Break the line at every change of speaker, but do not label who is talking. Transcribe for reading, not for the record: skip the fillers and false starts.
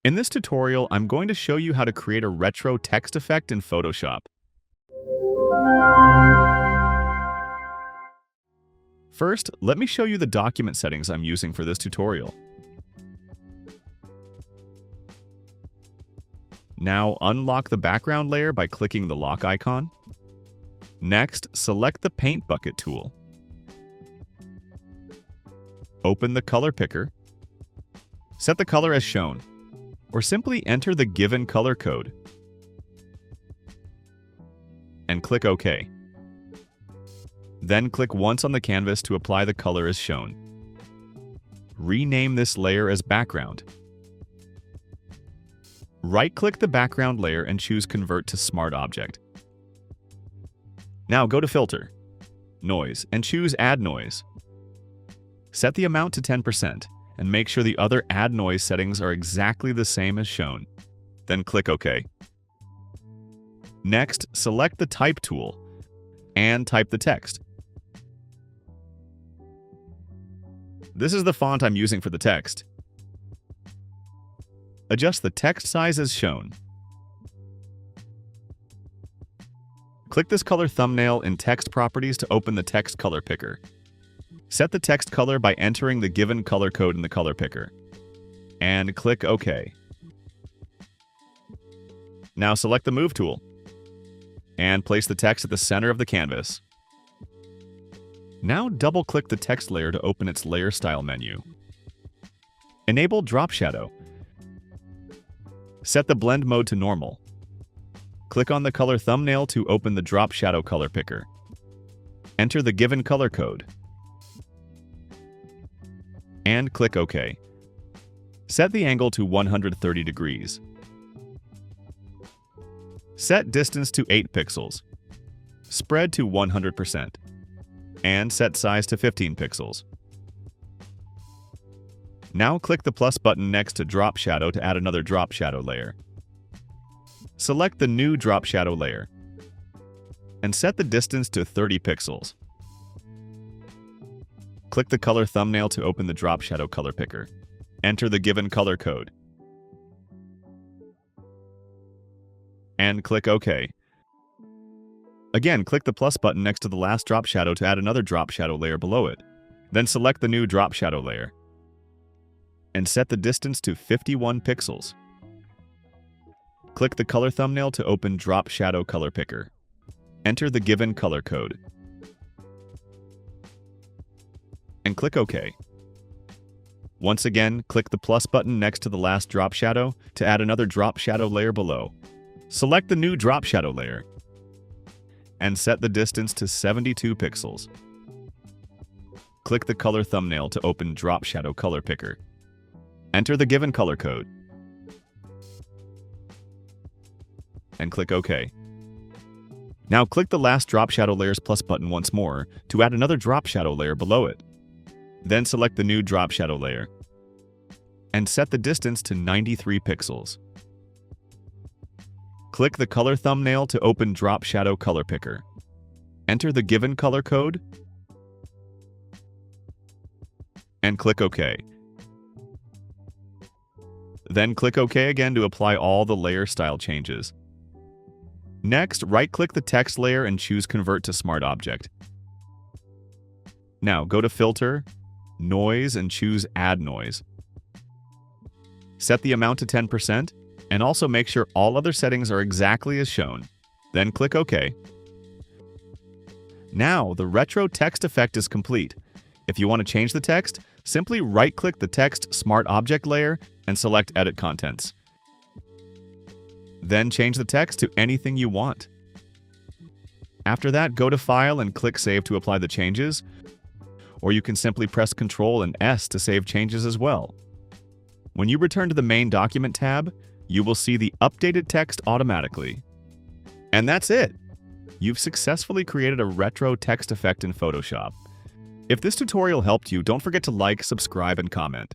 In this tutorial, I'm going to show you how to create a retro text effect in Photoshop. First, let me show you the document settings I'm using for this tutorial. Now, unlock the background layer by clicking the lock icon. Next, select the Paint Bucket tool. Open the color picker. Set the color as shown, or simply enter the given color code. And click OK. Then click once on the canvas to apply the color as shown. Rename this layer as Background. Right-click the background layer and choose Convert to Smart Object. Now go to Filter, Noise, and choose Add Noise. Set the amount to 10% and make sure the other Add Noise settings are exactly the same as shown. Then click OK. Next, select the Type tool and type the text. This is the font I'm using for the text. Adjust the text size as shown. Click this color thumbnail in Text Properties to open the text color picker. Set the text color by entering the given color code in the color picker. And click OK. Now select the Move tool and place the text at the center of the canvas. Now double-click the text layer to open its Layer Style menu. Enable Drop Shadow. Set the blend mode to normal. Click on the color thumbnail to open the Drop Shadow color picker. Enter the given color code. And click OK. Set the angle to 130 degrees. Set distance to 8 pixels. Spread to 100%. And set size to 15 pixels. Now click the plus button next to Drop Shadow to add another drop shadow layer. Select the new drop shadow layer and set the distance to 30 pixels. Click the color thumbnail to open the drop shadow color picker. Enter the given color code. And click OK. Again, click the plus button next to the last drop shadow to add another drop shadow layer below it. Then select the new drop shadow layer and set the distance to 51 pixels. Click the color thumbnail to open Drop Shadow Color Picker. Enter the given color code. And click OK. Once again, click the plus button next to the last drop shadow to add another drop shadow layer below. Select the new drop shadow layer and set the distance to 72 pixels. Click the color thumbnail to open Drop Shadow Color Picker. Enter the given color code. And click OK. Now click the last Drop Shadow Layers plus button once more to add another drop shadow layer below it. Then select the new drop shadow layer and set the distance to 93 pixels. Click the color thumbnail to open Drop Shadow Color Picker. Enter the given color code and click OK. Then click OK again to apply all the layer style changes. Next, right-click the text layer and choose Convert to Smart Object. Now go to Filter, Noise, and choose Add Noise. Set the amount to 10% and also make sure all other settings are exactly as shown. Then click OK. Now the retro text effect is complete. If you want to change the text, simply right-click the Text Smart Object layer and select Edit Contents. Then change the text to anything you want. After that, go to File and click Save to apply the changes, or you can simply press Ctrl and S to save changes as well. When you return to the Main Document tab, you will see the updated text automatically. And that's it! You've successfully created a retro text effect in Photoshop. If this tutorial helped you, don't forget to like, subscribe, and comment.